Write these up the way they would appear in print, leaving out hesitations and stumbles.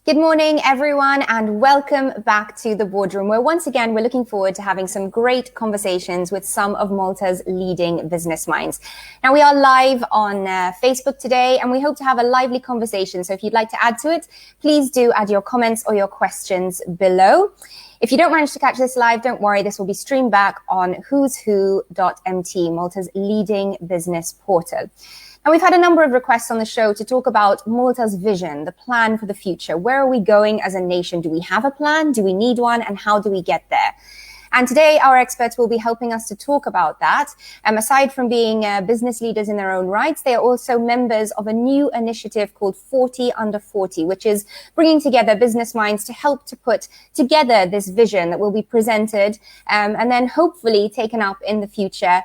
Good morning, everyone, and welcome back to the Boardroom, where once again, we're looking forward to having some great conversations with some of Malta's leading business minds. Now, we are live on Facebook today, and we hope to have a lively conversation. So if you'd like to add to it, please do add your comments or your questions below. If you don't manage to catch this live, don't worry, this will be streamed back on who'swho.mt, Malta's leading business portal. And we've had a number of requests on the show to talk about Malta's vision, the plan for the future. Where are we going as a nation? Do we have a plan? Do we need one? And how do we get there? And today, our experts will be helping us to talk about that. Aside from being business leaders in their own rights, they are also members of a new initiative called 40 Under 40, which is bringing together business minds to help to put together this vision that will be presented and then hopefully taken up in the future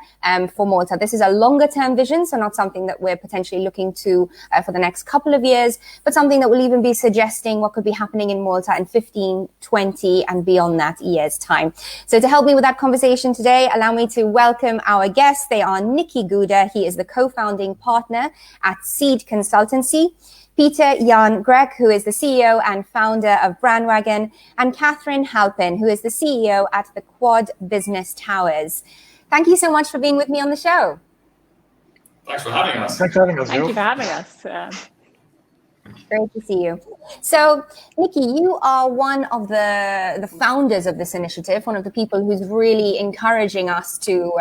for Malta. This is a longer term vision, so not something that we're potentially looking to for the next couple of years, but something that will even be suggesting what could be happening in Malta in 15, 20 and beyond that years' time. So to help me with that conversation today, allow me to welcome our guests. They are Nicky Gouder. He is the co-founding partner at Seed Consultancy. Peter Jan Grech, who is the CEO and founder of Brandwagon, and Catherine Halpin, who is the CEO at the Quad Business Towers. Thank you so much for being with me on the show. Thanks for having us. Thanks for having us. Thank you for having us. Great to see you. So, Nicky, you are one of the founders of this initiative, one of the people who's really encouraging us to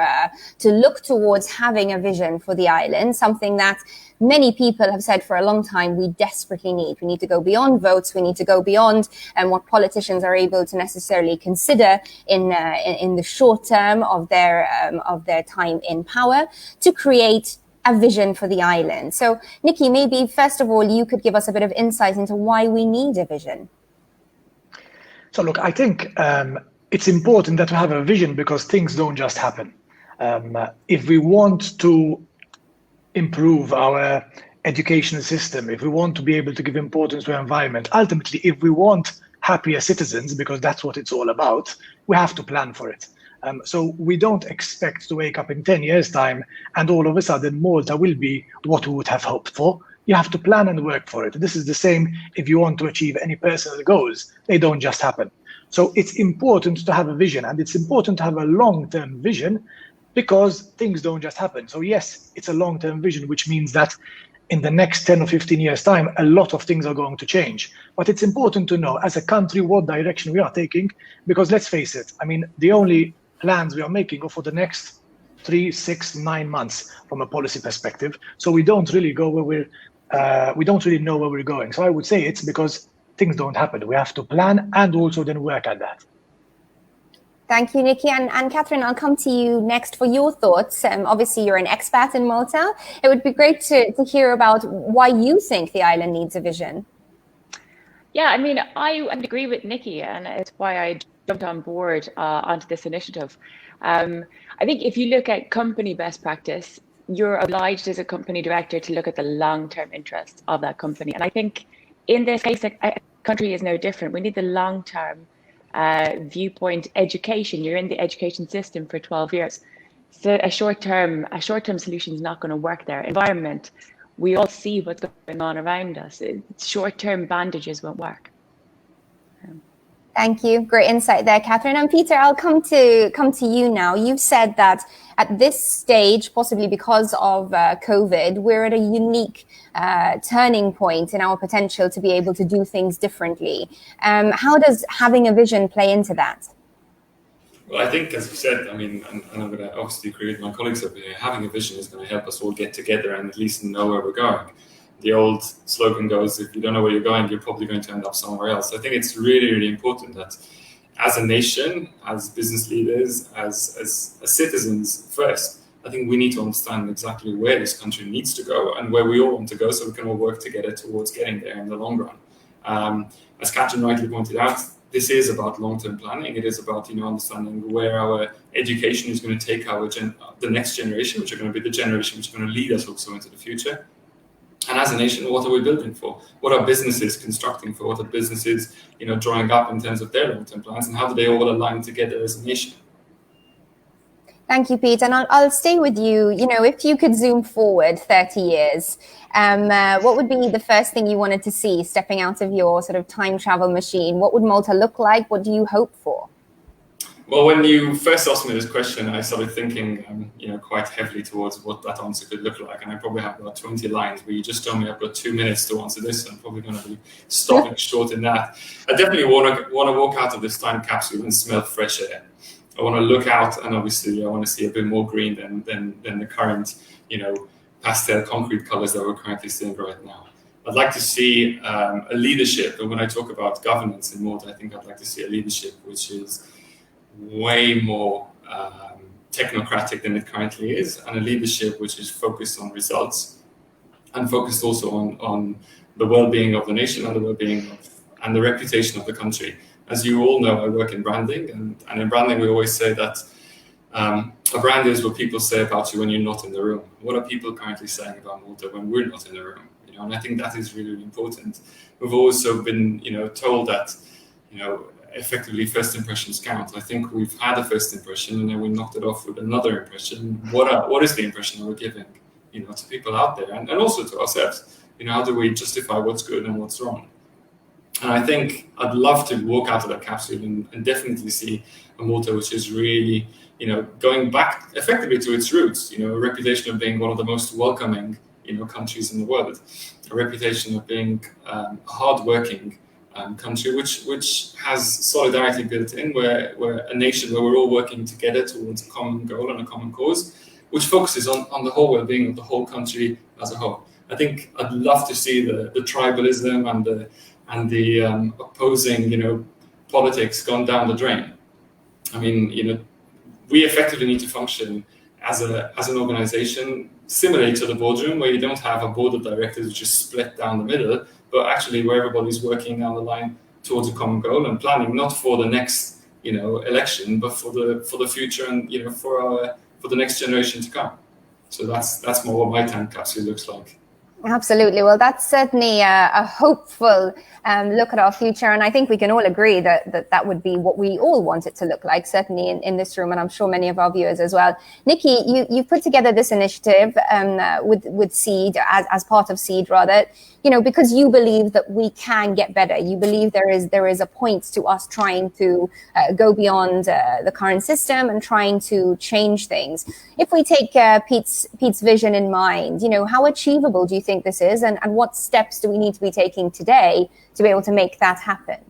look towards having a vision for the island, something that many people have said for a long time we desperately need. We need to go beyond votes. We need to go beyond what politicians are able to necessarily consider in the short term of their time in power to create a vision for the island. So, Nicky, maybe first of all, you could give us a bit of insight into why we need a vision. So, look, I think it's important that we have a vision because things don't just happen. If we want to improve our education system, if we want to be able to give importance to our environment, ultimately, if we want happier citizens, because that's what it's all about, we have to plan for it. So we don't expect to wake up in 10 years' time and all of a sudden Malta will be what we would have hoped for. You have to plan and work for it. This is the same if you want to achieve any personal goals. They don't just happen. So it's important to have a vision, and it's important to have a long-term vision because things don't just happen. So yes, it's a long-term vision, which means that in the next 10 or 15 years' time, a lot of things are going to change. But it's important to know as a country what direction we are taking, because let's face it, I mean, the only plans we are making are for the next 3, 6, 9 months from a policy perspective. So we don't really go where we don't really know where we're going. So I would say it's because things don't happen. We have to plan and also then work at that. Thank you, Nicky. And Catherine, I'll come to you next for your thoughts. Obviously, you're an expat in Malta. It would be great to hear about why you think the island needs a vision. Yeah, I mean, I would agree with Nicky, and it's why I jumped on board onto this initiative. I think if you look at company best practice, you're obliged as a company director to look at the long-term interests of that company. And I think in this case, a country is no different. We need the long-term viewpoint. Education. You're in the education system for 12 years. So a short-term solution is not going to work there. Environment. We all see what's going on around us. Short-term bandages won't work. Thank you. Great insight there, Catherine. And Peter, I'll come to you now. You've said that at this stage, possibly because of COVID, we're at a unique turning point in our potential to be able to do things differently. How does having a vision play into that? Well, I think, as you said, I mean, and I'm going to obviously agree with my colleagues over here, having a vision is going to help us all get together and at least know where we're going. The old slogan goes, if you don't know where you're going, you're probably going to end up somewhere else. I think it's really, really important that as a nation, as business leaders, as citizens first, I think we need to understand exactly where this country needs to go and where we all want to go so we can all work together towards getting there in the long run. As Catherine rightly pointed out, this is about long-term planning. It is about understanding where our education is going to take the next generation, which are going to be the generation which are going to lead us also into the future. And as a nation, what are we building for? What are businesses constructing for? What are businesses, drawing up in terms of their long-term plans, and how do they all align together as a nation? Thank you, Pete. And I'll stay with you. You know, if you could zoom forward 30 years, what would be the first thing you wanted to see stepping out of your sort of time travel machine? What would Malta look like? What do you hope for? Well, when you first asked me this question, I started thinking, quite heavily towards what that answer could look like. And I probably have about 20 lines, but you just told me I've got 2 minutes to answer this. So I'm probably going to be stopping short in that. I definitely want to walk out of this time capsule and smell fresh air. I want to look out, and obviously I want to see a bit more green than the current, pastel concrete colors that we're currently seeing right now. I'd like to see a leadership, and when I talk about governance in Malta, I think I'd like to see a leadership which is way more technocratic than it currently is, and a leadership which is focused on results and focused also on the well-being of the nation and the well-being and the reputation of the country. As you all know, I work in branding, and in branding we always say that a brand is what people say about you when you're not in the room. What are people currently saying about Malta when we're not in the room? And I think that is really, really important. We've also been, told that, effectively first impressions count. I think we've had a first impression and then we knocked it off with another impression. What is the impression that we're giving, to people out there and also to ourselves? How do we justify what's good and what's wrong? And I think I'd love to walk out of that capsule and definitely see a Malta which is really, going back effectively to its roots, a reputation of being one of the most welcoming, countries in the world, a reputation of being a hardworking country which has solidarity built in, where we're a nation where we're all working together towards a common goal and a common cause, which focuses on the whole well-being of the whole country as a whole. I think I'd love to see the tribalism and the opposing, politics gone down the drain. I mean, we effectively need to function as an organization similarly to the boardroom, where you don't have a board of directors which is split down the middle, but actually where everybody's working down the line towards a common goal and planning not for the next, election, but for the future and for the next generation to come. So that's more what my time capsule looks like. Absolutely. Well, that's certainly a hopeful look at our future. And I think we can all agree that would be what we all want it to look like, certainly in this room, and I'm sure many of our viewers as well. Nicky, you've put together this initiative with Seed, as part of Seed, rather, because you believe that we can get better. You believe there is a point to us trying to go beyond the current system and trying to change things. If we take Pete's vision in mind, how achievable do you think this is, and what steps do we need to be taking today to be able to make that happen?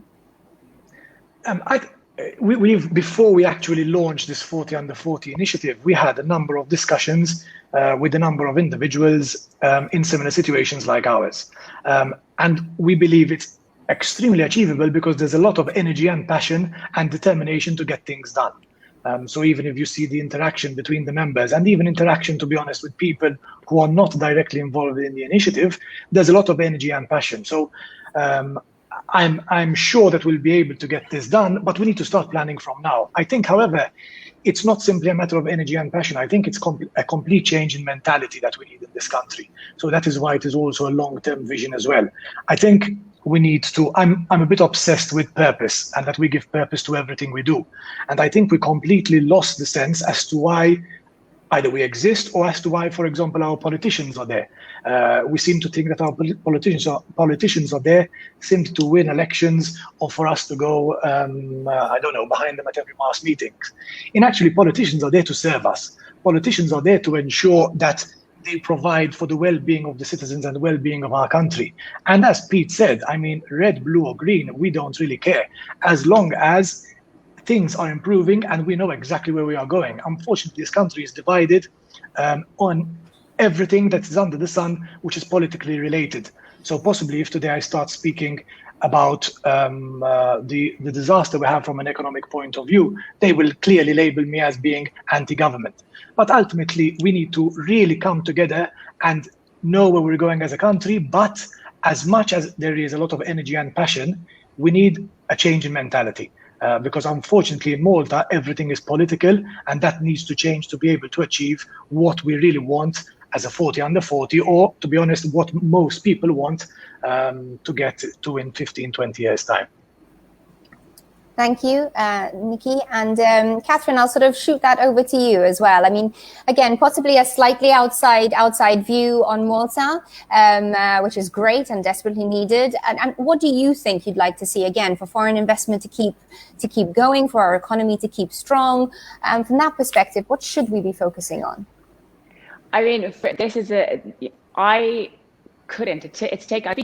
We've before we actually launched this 40 under 40 initiative, we had a number of discussions with a number of individuals in similar situations like ours, and we believe it's extremely achievable because there's a lot of energy and passion and determination to get things done. So even if you see the interaction between the members, and even interaction, to be honest, with people who are not directly involved in the initiative, there's a lot of energy and passion. So I'm sure that we'll be able to get this done, but we need to start planning from now. I think, however, it's not simply a matter of energy and passion. I think it's a complete change in mentality that we need in this country. So that is why it is also a long-term vision as well. I think we need to, I'm a bit obsessed with purpose, and that we give purpose to everything we do. And I think we completely lost the sense as to why either we exist or as to why, for example, our politicians are there. We seem to think that our politicians are there simply to win elections or for us to go, behind them at every mass meeting. And actually, politicians are there to serve us. Politicians are there to ensure that they provide for the well-being of the citizens and the well-being of our country. And as Pete said, I mean, red, blue or green, we don't really care, as long as things are improving and we know exactly where we are going. Unfortunately, this country is divided on everything that is under the sun, which is politically related. So possibly if today I start speaking about the disaster we have from an economic point of view, they will clearly label me as being anti-government. But ultimately, we need to really come together and know where we're going as a country. But as much as there is a lot of energy and passion, we need a change in mentality. Because unfortunately in Malta, everything is political, and that needs to change to be able to achieve what we really want as a 40 under 40, or to be honest, what most people want to get to in 15, 20 years time. Thank you, Nicky. And Catherine, I'll sort of shoot that over to you as well. I mean, again, possibly a slightly outside view on Malta, which is great and desperately needed. And what do you think you'd like to see, again, for foreign investment to keep going, for our economy to keep strong? From that perspective, what should we be focusing on? I mean, I've been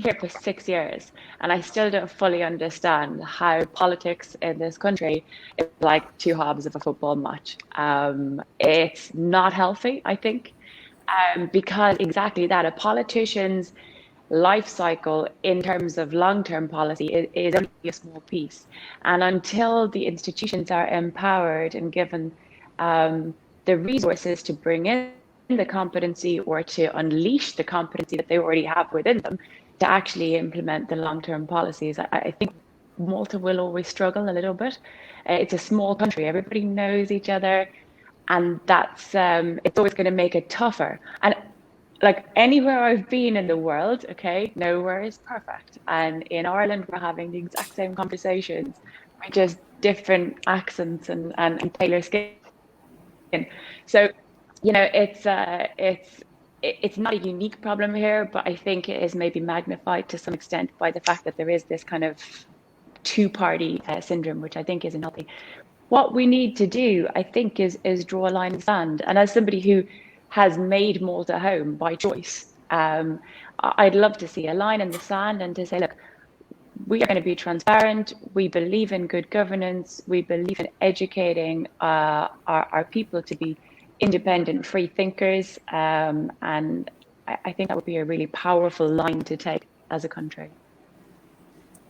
here for 6 years and I still don't fully understand how politics in this country is like two halves of a football match. It's not healthy, I think, because exactly that, a politician's life cycle in terms of long-term policy is only a small piece. And until the institutions are empowered and given the resources to bring in the competency or to unleash the competency that they already have within them to actually implement the long-term policies, I think Malta will always struggle a little bit. It's a small country, everybody knows each other, and that's it's always going to make it tougher. And like anywhere I've been in the world, okay, nowhere is perfect. And in Ireland, we're having the exact same conversations, with just different accents and paler skin. So, you know, it's not a unique problem here, but I think it is maybe magnified to some extent by the fact that there is this kind of two-party syndrome, which I think isn't healthy. What we need to do, I think, is draw a line in the sand. And as somebody who has made Malta home by choice, I'd love to see a line in the sand and to say, look, we are going to be transparent. We believe in good governance. We believe in educating our people to be independent, free thinkers. And I think that would be a really powerful line to take as a country.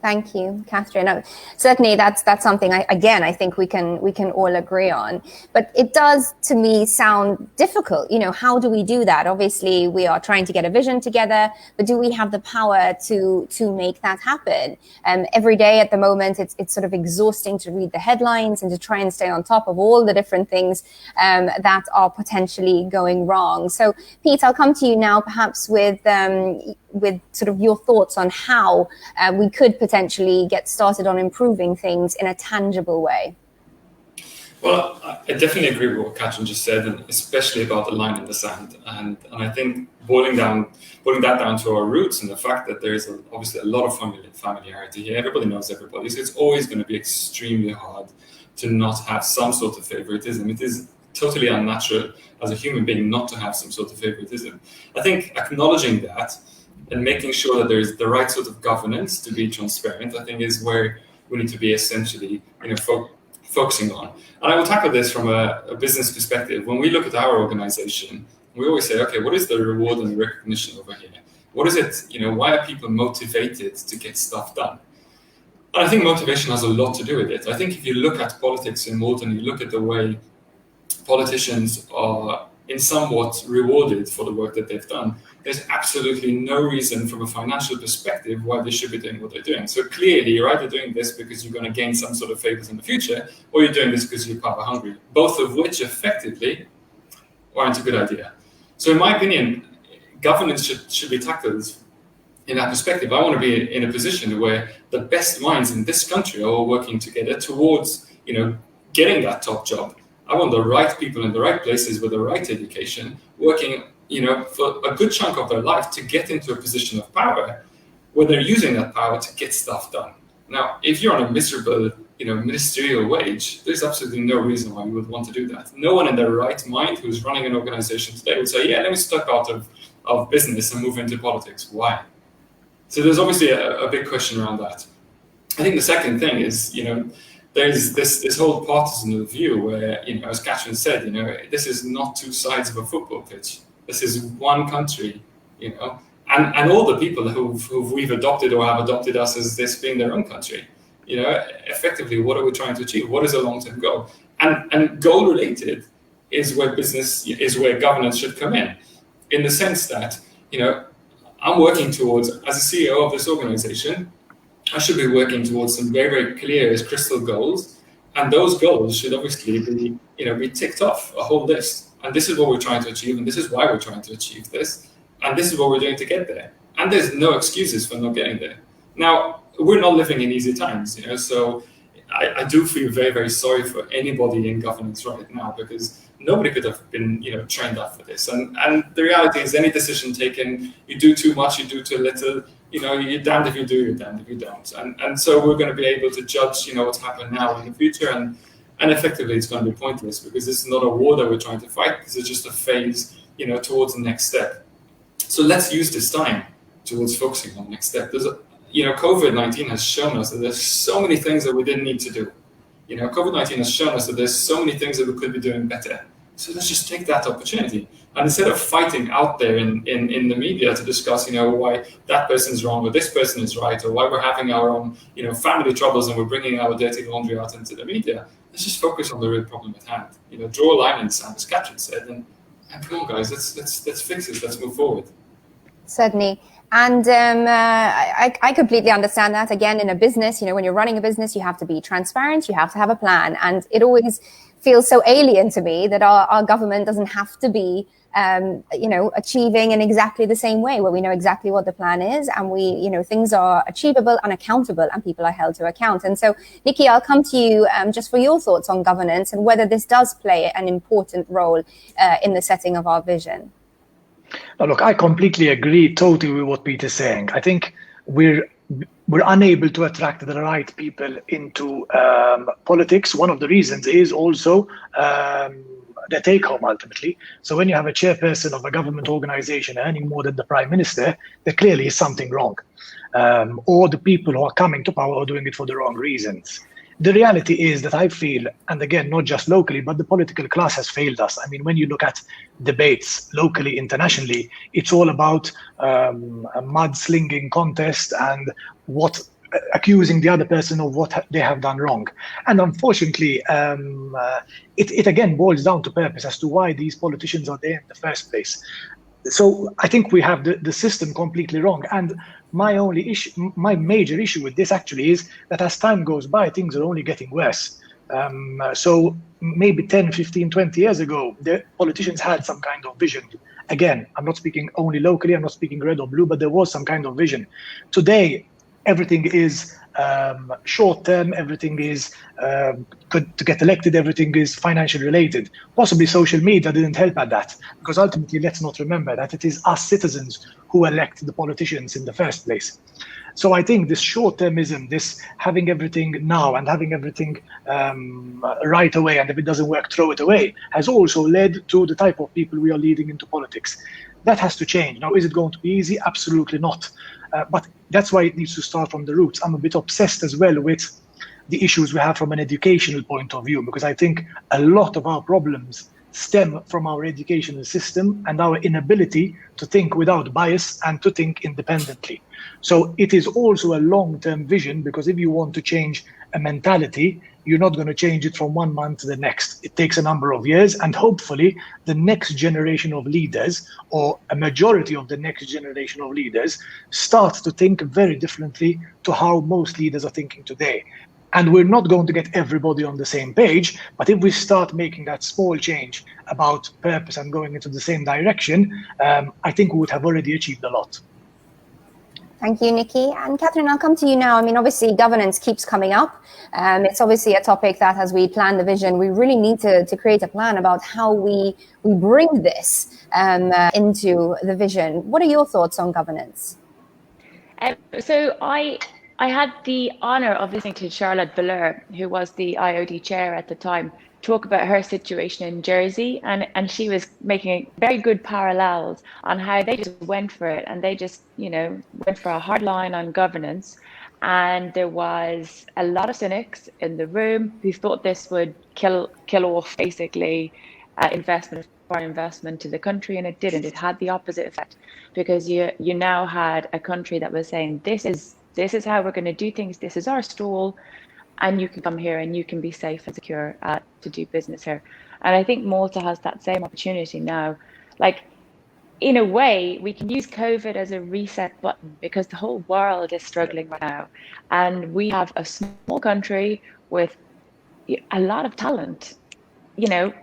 Thank you, Catherine. Certainly, that's something I think we can all agree on. But it does, to me, sound difficult. You know, how do we do that? Obviously, we are trying to get a vision together, but do we have the power to make that happen? Every day at the moment, it's sort of exhausting to read the headlines and to try and stay on top of all the different things that are potentially going wrong. So, Pete, I'll come to you now, perhaps with sort of your thoughts on how we could potentially get started on improving things in a tangible way. Well, I definitely agree with what Catherine just said, and especially about the line in the sand. And I think boiling that down to our roots and the fact that there is obviously a lot of familiarity here. Everybody knows everybody, so it's always going to be extremely hard to not have some sort of favoritism. It is totally unnatural as a human being not to have some sort of favoritism. I think acknowledging that and making sure that there is the right sort of governance to be transparent, I think, is where we need to be essentially, focusing on. And I will tackle this from a business perspective. When we look at our organization, we always say, okay, what is the reward and the recognition over here? What is it, why are people motivated to get stuff done? And I think motivation has a lot to do with it. I think if you look at politics in Malta and you look at the way politicians are in somewhat rewarded for the work that they've done, there's absolutely no reason from a financial perspective why they should be doing what they're doing. So clearly, you're either doing this because you're going to gain some sort of favors in the future, or you're doing this because you're power hungry, both of which effectively aren't a good idea. So in my opinion, governance should be tackled in that perspective. I want to be in a position where the best minds in this country are all working together towards, getting that top job. I want the right people in the right places with the right education working, for a good chunk of their life to get into a position of power where they're using that power to get stuff done. Now, if you're on a miserable, ministerial wage, there's absolutely no reason why you would want to do that. No one in their right mind who's running an organization today would say, yeah, let me step out of business and move into politics. Why? So there's obviously a big question around that. I think the second thing is, there's this whole partisan view where, as Catherine said, this is not two sides of a football pitch. This is one country, and all the people who we've adopted or have adopted us as this being their own country. Effectively, what are we trying to achieve? What is a long-term goal? And goal-related is where governance should come in the sense that, I'm working towards, as a CEO of this organization, I should be working towards some very, very clear as crystal goals. And those goals should obviously be ticked off a whole list. And this is what we're trying to achieve. And this is why we're trying to achieve this. And this is what we're doing to get there. And there's no excuses for not getting there. Now, we're not living in easy times, so I do feel very, very sorry for anybody in governance right now, because nobody could have been, trained up for this. And the reality is, any decision taken, you do too much, you do too little, you're damned if you do, you're damned if you don't. And so we're going to be able to judge, what's happened now in the future, and effectively it's going to be pointless, because this is not a war that we're trying to fight. This is just a phase, towards the next step. So let's use this time towards focusing on the next step. COVID-19 has shown us that there's so many things that we didn't need to do. COVID-19 has shown us that there's so many things that we could be doing better. So let's just take that opportunity. And instead of fighting out there in the media to discuss, why that person's wrong or this person is right, or why we're having our own, family troubles and we're bringing our dirty laundry out into the media, let's just focus on the real problem at hand. Draw a line in the sand, as Catherine said, and come on, guys, let's fix it. Let's move forward. Certainly. And I completely understand that. Again, in a business, when you're running a business, you have to be transparent, you have to have a plan. And it always feels so alien to me that our government doesn't have to be, achieving in exactly the same way, where we know exactly what the plan is, and things are achievable and accountable, and people are held to account. And so, Nicky, I'll come to you just for your thoughts on governance and whether this does play an important role in the setting of our vision. Now, look, I completely agree totally with what Peter's saying. I think we're unable to attract the right people into politics. One of the reasons is also the take home, ultimately. So when you have a chairperson of a government organization earning more than the prime minister, there clearly is something wrong. Or the people who are coming to power are doing it for the wrong reasons. The reality is that I feel, and again, not just locally, but the political class has failed us. I mean, when you look at debates locally, internationally, it's all about a mudslinging contest and accusing the other person of what they have done wrong. And unfortunately, it again boils down to purpose as to why these politicians are there in the first place. So I think we have the system completely wrong. And my major issue with this actually is that as time goes by, things are only getting worse. So maybe 10, 15, 20 years ago, the politicians had some kind of vision. Again, I'm not speaking only locally, I'm not speaking red or blue, but there was some kind of vision. Today, everything is short term, everything is to get elected, everything is financial related. Possibly social media didn't help at that, because ultimately, let's not remember that it is us citizens who elect the politicians in the first place. So I think this short-termism, this having everything now and having everything right away, and if it doesn't work, throw it away, has also led to the type of people we are leading into politics. That has to change. Now, is it going to be easy? Absolutely not. But that's why it needs to start from the roots. I'm a bit obsessed as well with the issues we have from an educational point of view, because I think a lot of our problems stem from our educational system and our inability to think without bias and to think independently. So it is also a long-term vision, because if you want to change a mentality, you're not going to change it from one month to the next. It takes a number of years, and hopefully the next generation of leaders, or a majority of the next generation of leaders, start to think very differently to how most leaders are thinking today. And we're not going to get everybody on the same page, but if we start making that small change about purpose and going into the same direction, I think we would have already achieved a lot. Thank you, Nicky. And Catherine, I'll come to you now. I mean, obviously, governance keeps coming up. It's obviously a topic that, as we plan the vision, we really need to create a plan about how we bring this into the vision. What are your thoughts on governance? So I had the honor of listening to Charlotte Valeur, who was the IOD chair at the time, talk about her situation in Jersey, and she was making very good parallels on how they just went for it, and they just went for a hard line on governance, and there was a lot of cynics in the room who thought this would kill off basically foreign investment to the country, and it didn't. It had the opposite effect, because you now had a country that was saying, this is how we're going to do things, this is our stall, and you can come here and you can be safe and secure to do business here. And I think Malta has that same opportunity now. Like, in a way, we can use COVID as a reset button, because the whole world is struggling right now. And we have a small country with a lot of talent,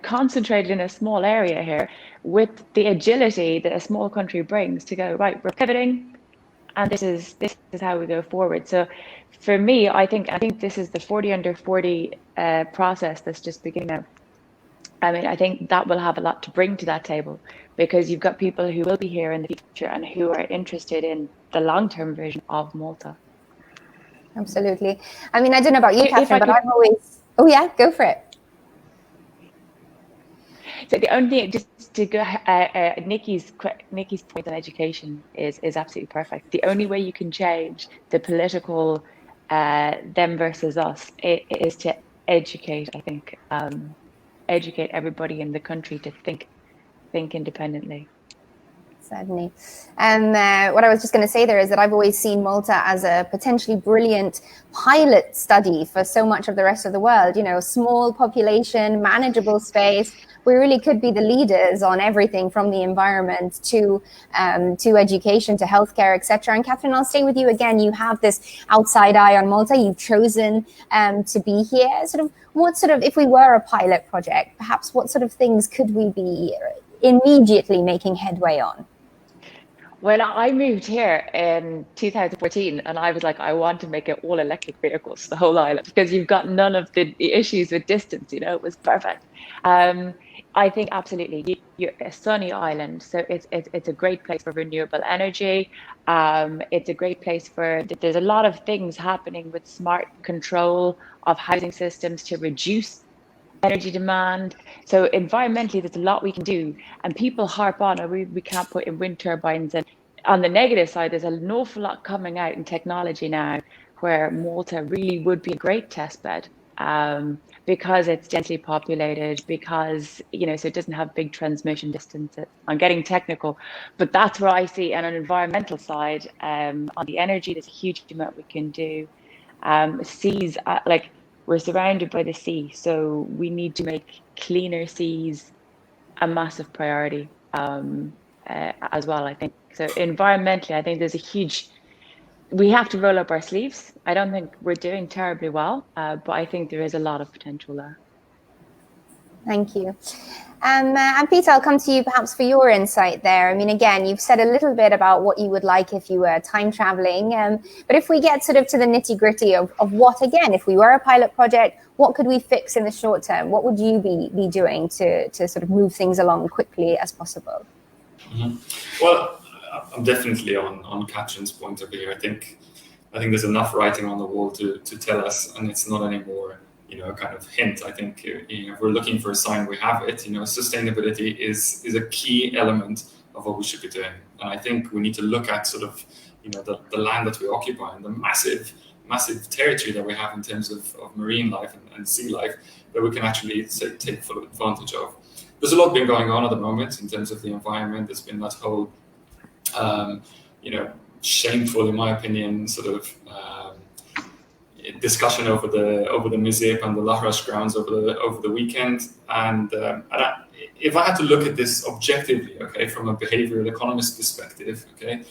concentrated in a small area here, with the agility that a small country brings to go, right, we're pivoting, and this is how we go forward. So for me, I think this is the 40 under 40 process that's just beginning now. I mean, I think that will have a lot to bring to that table, because you've got people who will be here in the future and who are interested in the long-term vision of Malta. Absolutely. I mean, I don't know about you, If Catherine, I but could- I've always... Oh yeah, go for it. So the only thing, just to go, Nicky's point on education is absolutely perfect. The only way you can change the political them versus us is to educate. I think educate everybody in the country to think independently. Certainly. And what I was just going to say there is that I've always seen Malta as a potentially brilliant pilot study for so much of the rest of the world. You know, small population, manageable space. We really could be the leaders on everything from the environment to education, to healthcare, etc. And Catherine, I'll stay with you again. You have this outside eye on Malta. You've chosen to be here. If we were a pilot project, perhaps what sort of things could we be immediately making headway on? Well, I moved here in 2014, and I was like, I want to make it all electric vehicles, the whole island, because you've got none of the issues with distance. You know, it was perfect. I think absolutely, you're a sunny island, so it's a great place for renewable energy. It's a great place for. There's a lot of things happening with smart control of housing systems to reduce energy demand. So environmentally, there's a lot we can do, and people harp on, we can't put in wind turbines. And on the negative side, there's an awful lot coming out in technology now, where Malta really would be a great test bed, because it's densely populated, because, you know, so it doesn't have big transmission distances. I'm getting technical, but that's where I see. And on an environmental side, on the energy, there's a huge amount we can do. Seas, we're surrounded by the sea, so we need to make cleaner seas a massive priority as well, I think. So environmentally, I think there's a huge, we have to roll up our sleeves. I don't think we're doing terribly well, but I think there is a lot of potential there. Thank you. And Peter, I'll come to you perhaps for your insight there. I mean, again, you've said a little bit about what you would like if you were time traveling. But if we get sort of to the nitty gritty of what, again, if we were a pilot project, what could we fix in the short term? What would you be doing to sort of move things along quickly as possible? Mm-hmm. Well, I'm definitely on Catherine's point of view. I think there's enough writing on the wall to tell us, and it's not anymore, you know, kind of hint. I think, you know, if we're looking for a sign, we have it. You know, sustainability is a key element of what we should be doing. And I think we need to look at sort of, you know, the land that we occupy and the massive territory that we have in terms of marine life and sea life that we can actually take full advantage of. There's a lot been going on at the moment in terms of the environment. There's been that whole, you know, shameful, in my opinion, sort of discussion over the Mizip and the Lahrash grounds over the weekend, and if I had to look at this objectively, okay, from a behavioral economist perspective, okay,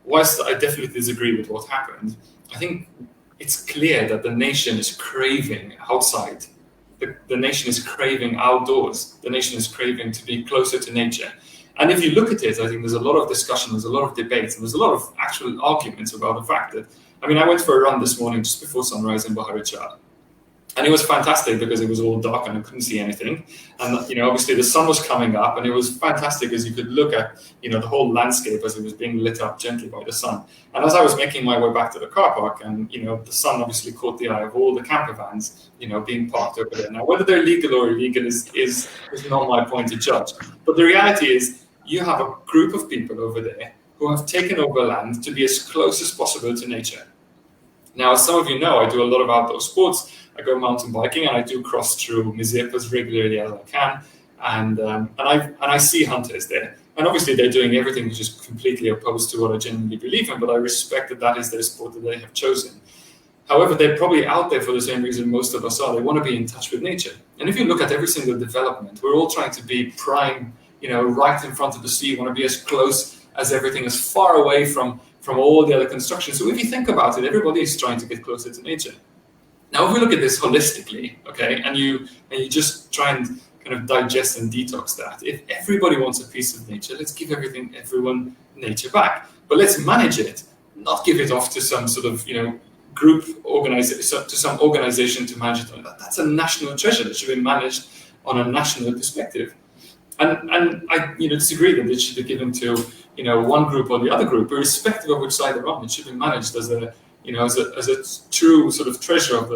whilst I definitely disagree with what happened, I think it's clear that the nation is craving outside. The nation is craving outdoors. The nation is craving to be closer to nature. And if you look at it, I think there's a lot of discussion, there's a lot of debates, and there's a lot of actual arguments about the fact that, I mean, I went for a run this morning just before sunrise in Bahar Chad. And it was fantastic because it was all dark and I couldn't see anything. And, you know, obviously the sun was coming up, and it was fantastic as you could look at, you know, the whole landscape as it was being lit up gently by the sun. And as I was making my way back to the car park, and, you know, the sun obviously caught the eye of all the camper vans, you know, being parked over there. Now, whether they're legal or illegal is not my point to judge. But the reality is you have a group of people over there who have taken over land to be as close as possible to nature. Now, as some of you know, I do a lot of outdoor sports. I go mountain biking, and I do cross through Mizip as regularly as I can, and I see hunters there. And obviously, they're doing everything which is completely opposed to what I genuinely believe in. But I respect that is their sport that they have chosen. However, they're probably out there for the same reason most of us are. They want to be in touch with nature. And if you look at every single development, we're all trying to be prime, you know, right in front of the sea. Want to be as close as everything, as far away from all the other construction. So if you think about it, everybody is trying to get closer to nature. Now, if we look at this holistically, okay, and you just try and kind of digest and detox that, if everybody wants a piece of nature, let's give everyone nature back. But let's manage it not give it off to some sort of, group to some organization to manage it. That's a national treasure that should be managed on a national perspective. And I disagree that it should be given to one group or the other group, irrespective of which side they're on. It should be managed as a true sort of treasure of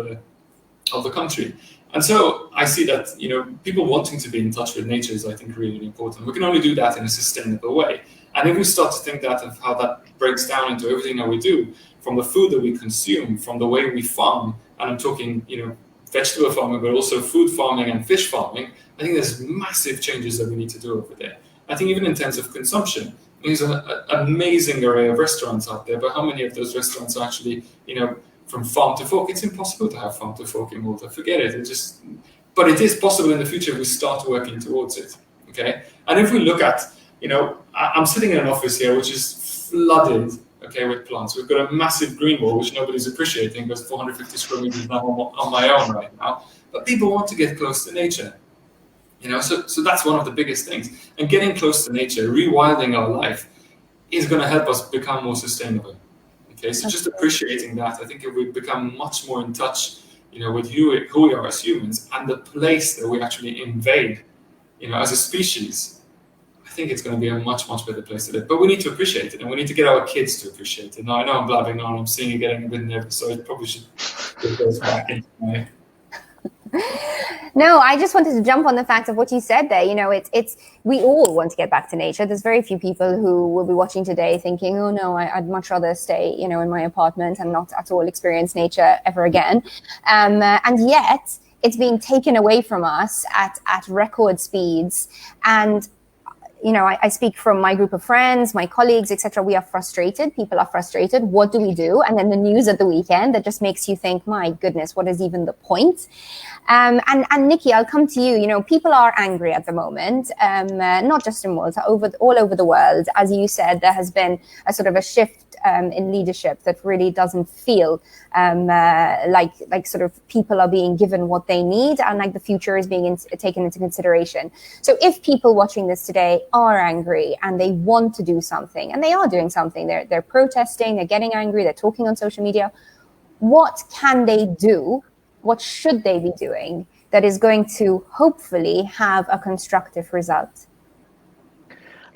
the country. And so I see that people wanting to be in touch with nature is, I think, really important. We can only do that in a sustainable way. And if we start to think that of how that breaks down into everything that we do, from the food that we consume, from the way we farm, and I'm talking vegetable farming, but also food farming and fish farming, I think there's massive changes that we need to do over there. I think even in terms of consumption, there's an amazing array of restaurants out there, but how many of those restaurants are actually, from farm to fork? It's impossible to have farm to fork in Malta. Forget it. But it is possible in the future if we start working towards it. Okay. And if we look at, I'm sitting in an office here which is flooded, with plants. We've got a massive green wall which nobody's appreciating because 450 square meters now on my own right now. But people want to get close to nature. So that's one of the biggest things. And getting close to nature, rewilding our life, is going to help us become more sustainable. Okay, so just appreciating that, I think if we become much more in touch, with who we are as humans and the place that we actually invade, as a species, I think it's going to be a much, much better place to live. But we need to appreciate it, and we need to get our kids to appreciate it. Now, I know I'm blabbing on, I'm seeing you getting a bit nervous, so I probably should get those back into my... No, I just wanted to jump on the fact of what you said there. It's we all want to get back to nature. There's very few people who will be watching today thinking, oh no, I'd much rather stay, in my apartment and not at all experience nature ever again. And yet it's being taken away from us at record speeds. And I speak from my group of friends, my colleagues, etc. We are frustrated. People are frustrated. What do we do? And then the news at the weekend that just makes you think, my goodness, what is even the point? And Nicky, I'll come to you. People are angry at the moment, not just in Malta, all over the world. As you said, there has been a sort of a shift in leadership that really doesn't feel like sort of people are being given what they need and like the future is being taken into consideration. So if people watching this today are angry and they want to do something, and they are doing something, they're protesting, they're getting angry, they're talking on social media, what can they do? What should they be doing that is going to hopefully have a constructive result?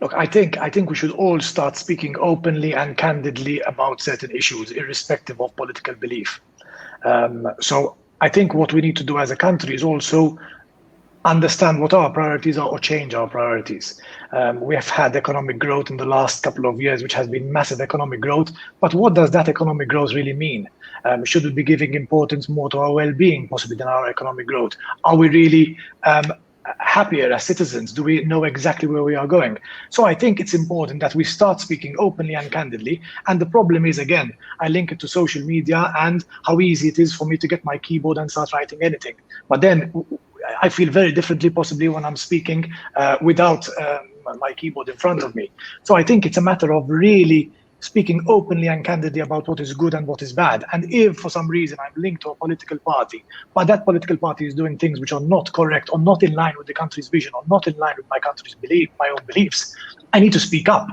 Look, I think we should all start speaking openly and candidly about certain issues, irrespective of political belief. So I think what we need to do as a country is also understand what our priorities are or change our priorities. We have had economic growth in the last couple of years, which has been massive economic growth. But what does that economic growth really mean? Should we be giving importance more to our well-being, possibly, than our economic growth? Are we really happier as citizens? Do we know exactly where we are going? So I think it's important that we start speaking openly and candidly. And the problem is, again, I link it to social media and how easy it is for me to get my keyboard and start writing anything. But then I feel very differently possibly when I'm speaking without my keyboard in front of me. So I think it's a matter of really speaking openly and candidly about what is good and what is bad. And if for some reason I'm linked to a political party, but that political party is doing things which are not correct or not in line with the country's vision or not in line with my country's my own beliefs, I need to speak up,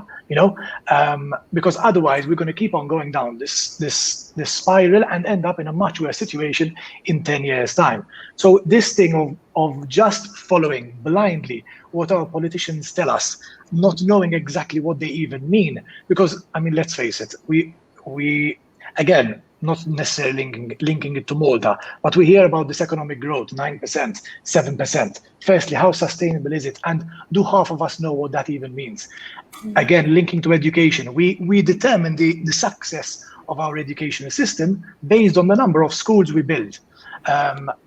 because otherwise we're going to keep on going down this spiral and end up in a much worse situation in 10 years' time. So this thing of just following blindly what our politicians tell us, not knowing exactly what they even mean, because let's face it, we again, not necessarily linking it to Malta, but we hear about this economic growth, 9%, 7%. Firstly, how sustainable is it? And do half of us know what that even means? Again, linking to education, we determine the success of our educational system based on the number of schools we build,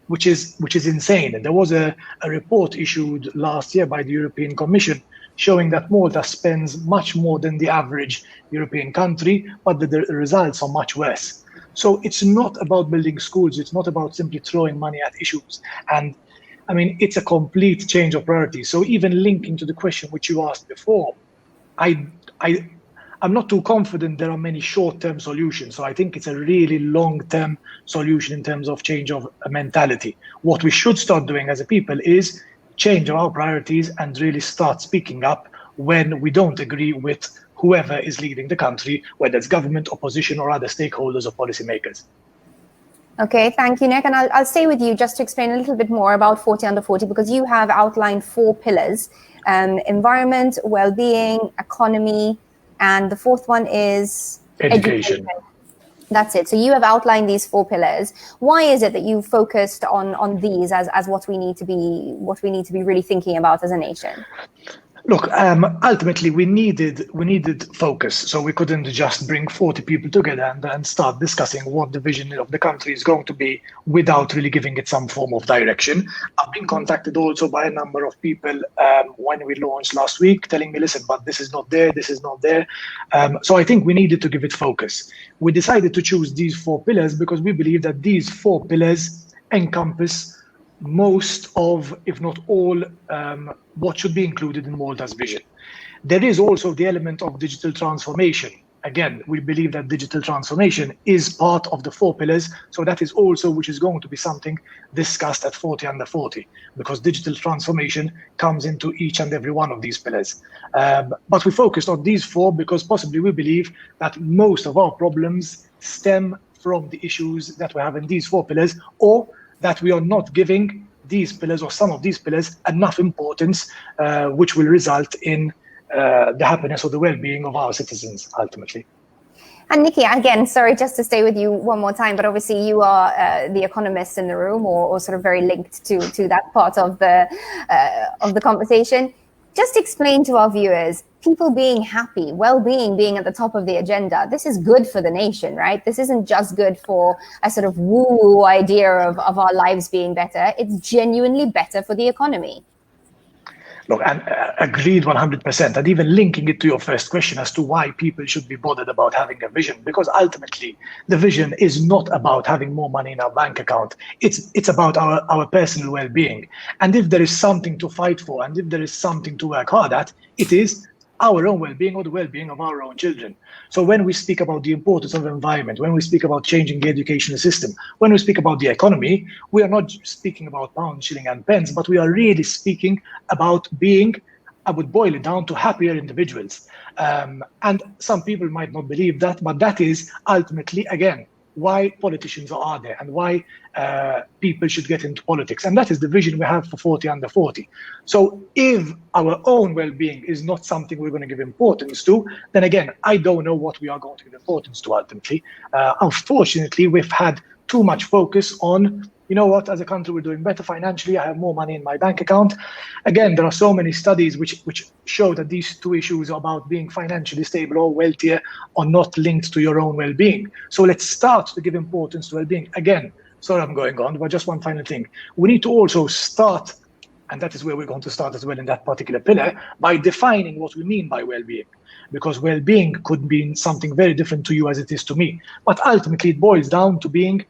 which is insane. And there was a report issued last year by the European Commission showing that Malta spends much more than the average European country, but the results are much worse. So it's not about building schools. It's not about simply throwing money at issues. And it's a complete change of priorities. So even linking to the question which you asked before, I'm not too confident there are many short-term solutions. So I think it's a really long-term solution in terms of change of mentality. What we should start doing as a people is change our priorities and really start speaking up when we don't agree with whoever is leading the country, whether it's government, opposition, or other stakeholders or policymakers. Okay, thank you, Nick. And I'll stay with you just to explain a little bit more about 40 under 40, because you have outlined 4 pillars: environment, well-being, economy, and the 4th one is Education. That's it. So you have outlined these 4 pillars. Why is it that you focused on these as what we need to be really thinking about as a nation? Look, ultimately, we needed focus. So we couldn't just bring 40 people together and start discussing what the vision of the country is going to be without really giving it some form of direction. I've been contacted also by a number of people when we launched last week, telling me, listen, but this is not there, this is not there. So I think we needed to give it focus. We decided to choose these 4 pillars because we believe that these 4 pillars encompass most of, if not all, what should be included in Malta's vision. There is also the element of digital transformation. Again, we believe that digital transformation is part of the 4 pillars, so that is also which is going to be something discussed at 40 under 40, because digital transformation comes into each and every one of these pillars. But we focused on these 4 because possibly we believe that most of our problems stem from the issues that we have in these 4 pillars, or that we are not giving these pillars or some of these pillars enough importance, which will result in the happiness or the well-being of our citizens ultimately. And Nicky, again, sorry, just to stay with you one more time, but obviously you are the economist in the room, or sort of very linked to that part of the conversation. Just explain to our viewers, people being happy, well-being being at the top of the agenda, this is good for the nation, right? This isn't just good for a sort of woo-woo idea of our lives being better. It's genuinely better for the economy. Look, and agreed 100%. And even linking it to your first question as to why people should be bothered about having a vision, because ultimately the vision is not about having more money in our bank account. It's about our personal well-being. And if there is something to fight for, and if there is something to work hard at, it is our own well-being or the well-being of our own children. So when we speak about the importance of the environment, when we speak about changing the educational system, when we speak about the economy, we are not speaking about pound, shilling and pence, but we are really speaking about being, I would boil it down to, happier individuals. And some people might not believe that, but that is ultimately, again, why politicians are there and why people should get into politics. And that is the vision we have for 40 under 40. So if our own well-being is not something we're going to give importance to, then again, I don't know what we are going to give importance to ultimately. Unfortunately, we've had too much focus on, you know what, as a country, we're doing better financially. I have more money in my bank account. Again, there are so many studies which show that these 2 issues about being financially stable or wealthier are not linked to your own well-being. So let's start to give importance to well-being. Again, sorry I'm going on, but just one final thing. We need to also start, and that is where we're going to start as well in that particular pillar, by defining what we mean by well-being. Because well-being could mean something very different to you as it is to me. But ultimately, it boils down to being,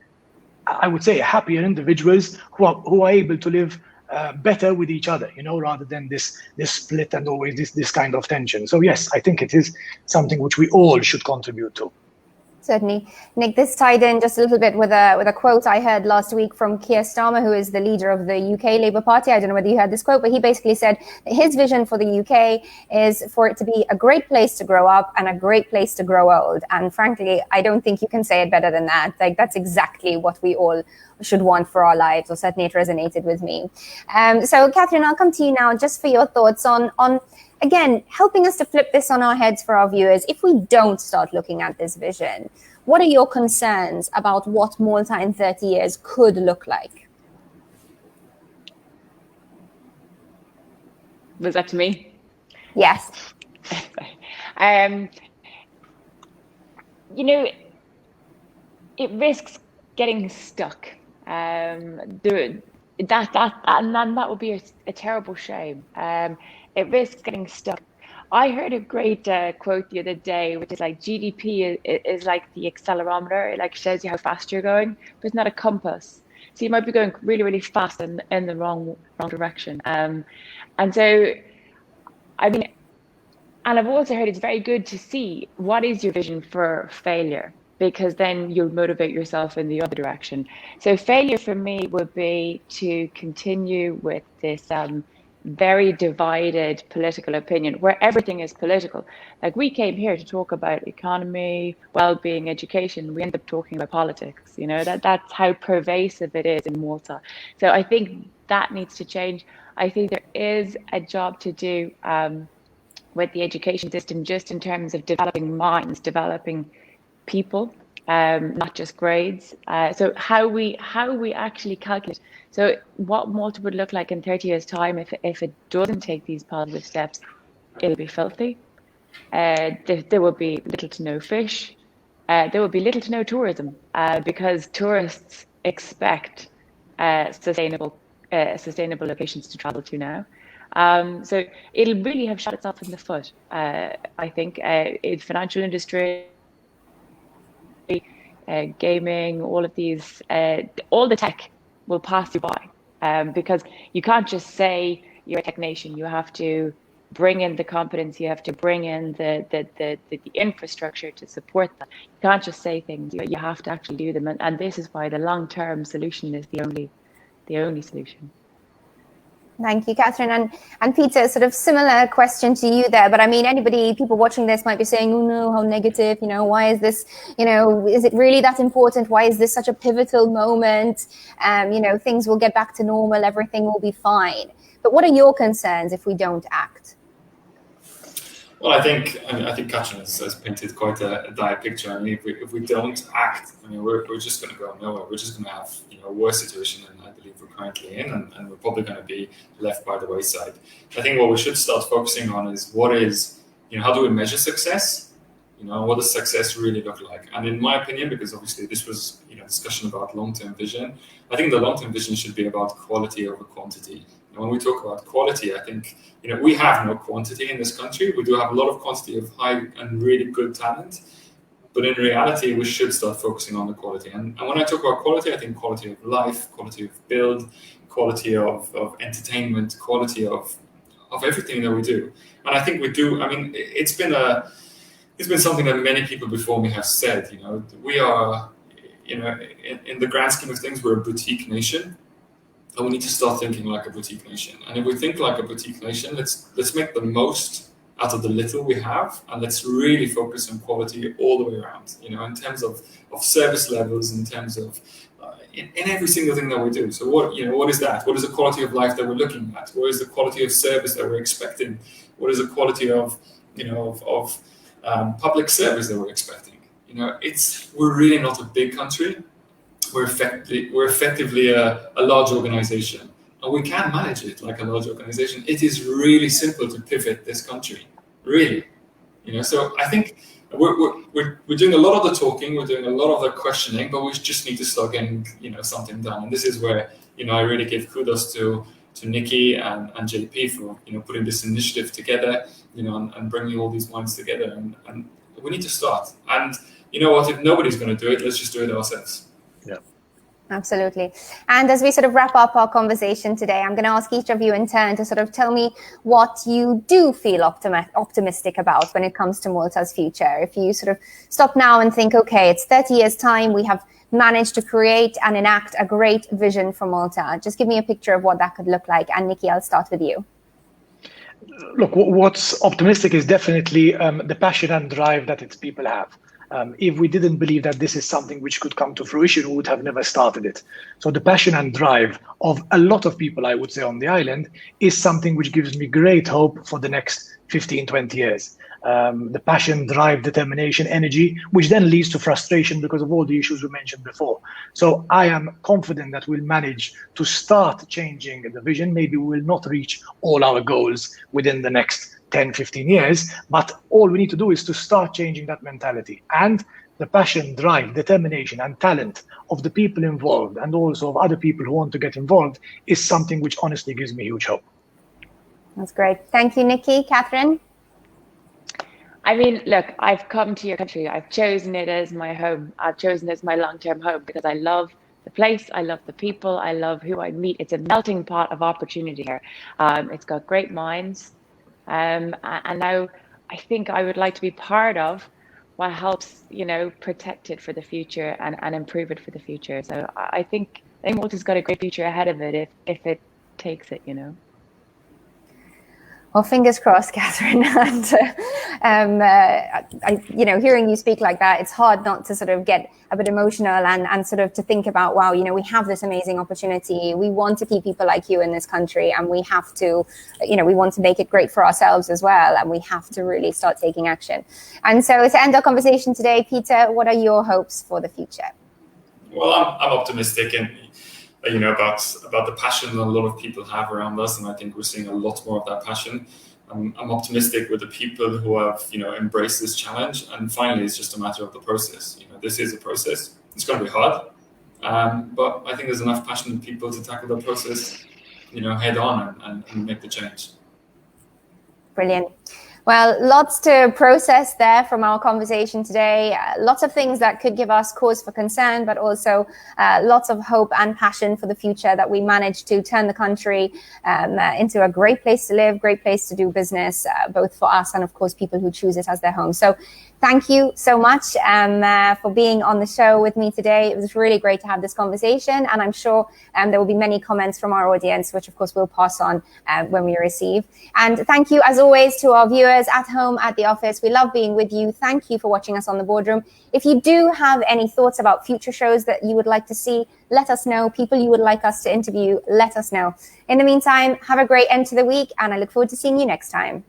I would say, happier individuals who are able to live better with each other, rather than this split and always this kind of tension. So yes, I think it is something which we all should contribute to. Certainly. Nick, this tied in just a little bit with a quote I heard last week from Keir Starmer, who is the leader of the UK Labour Party. I don't know whether you heard this quote, but he basically said that his vision for the UK is for it to be a great place to grow up and a great place to grow old. And frankly, I don't think you can say it better than that. Like, that's exactly what we all should want for our lives, or certainly it resonated with me. So Catherine, I'll come to you now just for your thoughts on again, helping us to flip this on our heads for our viewers. If we don't start looking at this vision, what are your concerns about what Malta in 30 years could look like? Was that to me? Yes. It risks getting stuck. That would be a terrible shame. It risks getting stuck. I heard a great quote the other day, which is like GDP is like the accelerometer. It like shows you how fast you're going, but it's not a compass. So you might be going really, really fast in the wrong direction. And so, I mean, and I've also heard it's very good to see what is your vision for failure, because then you'll motivate yourself in the other direction. So failure for me would be to continue with this very divided political opinion where everything is political. Like, we came here to talk about economy, well-being, education. We end up talking about politics. You know, that's how pervasive it is in Malta. So I think that needs to change. I think there is a job to do with the education system, just in terms of developing minds, developing people, not just grades. So how we actually calculate. So what Malta would look like in 30 years' time if it doesn't take these positive steps, it'll be filthy. There will be little to no fish. There will be little to no tourism because tourists expect sustainable locations to travel to now. So it'll really have shot itself in the foot. I think in financial industry, gaming, all of these, all the tech will pass you by because you can't just say you're a tech nation. You have to bring in the competence. You have to bring in the infrastructure to support that. You can't just say things. You have to actually do them, and this is why the long-term solution is the only solution. Thank you, Catherine. And Peter, sort of similar question to you there, but I mean, people watching this might be saying, oh no, how negative, why is this, is it really that important? Why is this such a pivotal moment? Things will get back to normal, everything will be fine. But what are your concerns if we don't act? Well, I think Catherine has painted quite a dire picture. I mean, if we don't act, we're just going to go nowhere. We're just going to have a worse situation than I believe we're currently in, and we're probably going to be left by the wayside. I think what we should start focusing on is how do we measure success? What does success really look like? And in my opinion, because obviously this was discussion about long-term vision, I think the long-term vision should be about quality over quantity. When we talk about quality, I think we have no quantity in this country. We do have a lot of quantity of high and really good talent, but in reality, we should start focusing on the quality. And when I talk about quality, I think quality of life, quality of build, quality of entertainment, quality of everything that we do. And I think we do. I mean, it's been something that many people before me have said. We are, in the grand scheme of things, we're a boutique nation. And we need to start thinking like a boutique nation. And if we think like a boutique nation, let's make the most out of the little we have, and let's really focus on quality all the way around. In terms of service levels, in terms of in every single thing that we do. So what is that? What is the quality of life that we're looking at? What is the quality of service that we're expecting? What is the quality of public service that we're expecting? We're really not a big country. We're effectively a large organization, and we can manage it like a large organization. It is really simple to pivot this country, really. So I think we're doing a lot of the talking, we're doing a lot of the questioning, but we just need to start getting something done. And this is where I really give kudos to Nicky and JP for putting this initiative together, and bringing all these minds together. And we need to start. And what? If nobody's going to do it, let's just do it ourselves. Yeah. Absolutely. And as we sort of wrap up our conversation today, I'm going to ask each of you in turn to sort of tell me what you do feel optimistic about when it comes to Malta's future. If you sort of stop now and think, okay, it's 30 years' time, we have managed to create and enact a great vision for Malta. Just give me a picture of what that could look like. And Nicky, I'll start with you. Look, what's optimistic is definitely the passion and drive that its people have. If we didn't believe that this is something which could come to fruition, we would have never started it. So the passion and drive of a lot of people, I would say, on the island is something which gives me great hope for the next 15, 20 years. The passion, drive, determination, energy, which then leads to frustration because of all the issues we mentioned before. So I am confident that we'll manage to start changing the vision. Maybe we will not reach all our goals within the next 10, 15 years, but all we need to do is to start changing that mentality. And the passion, drive, determination, and talent of the people involved, and also of other people who want to get involved, is something which honestly gives me huge hope. That's great. Thank you, Nicky. Catherine? I mean, look, I've come to your country. I've chosen it as my home. I've chosen it as my long-term home because I love the place. I love the people. I love who I meet. It's a melting pot of opportunity here. It's got great minds. And now I think I would like to be part of what helps, protect it for the future and improve it for the future. So I think Malta's got a great future ahead of it if it takes it, Well, fingers crossed, Catherine. And hearing you speak like that, it's hard not to sort of get a bit emotional and sort of to think about, wow, we have this amazing opportunity. We want to keep people like you in this country, and we have to, we want to make it great for ourselves as well, and we have to really start taking action. And so to end our conversation today, Peter, what are your hopes for the future? Well, I'm optimistic and about the passion that a lot of people have around us, and I think we're seeing a lot more of that passion. I'm optimistic with the people who have embraced this challenge, and finally it's just a matter of the process. This is a process. It's going to be hard, but I think there's enough passionate people to tackle the process head on and make the change. Brilliant. Well, lots to process there from our conversation today. Lots of things that could give us cause for concern, but also lots of hope and passion for the future, that we managed to turn the country into a great place to live, great place to do business, both for us and, of course, people who choose it as their home. So thank you so much for being on the show with me today. It was really great to have this conversation, and I'm sure there will be many comments from our audience, which, of course, we'll pass on when we receive. And thank you, as always, to our viewers at home, at the office. We love being with you. Thank you for watching us on The Boardroom. If you do have any thoughts about future shows that you would like to see, let us know. People you would like us to interview, let us know. In the meantime, have a great end to the week, and I look forward to seeing you next time.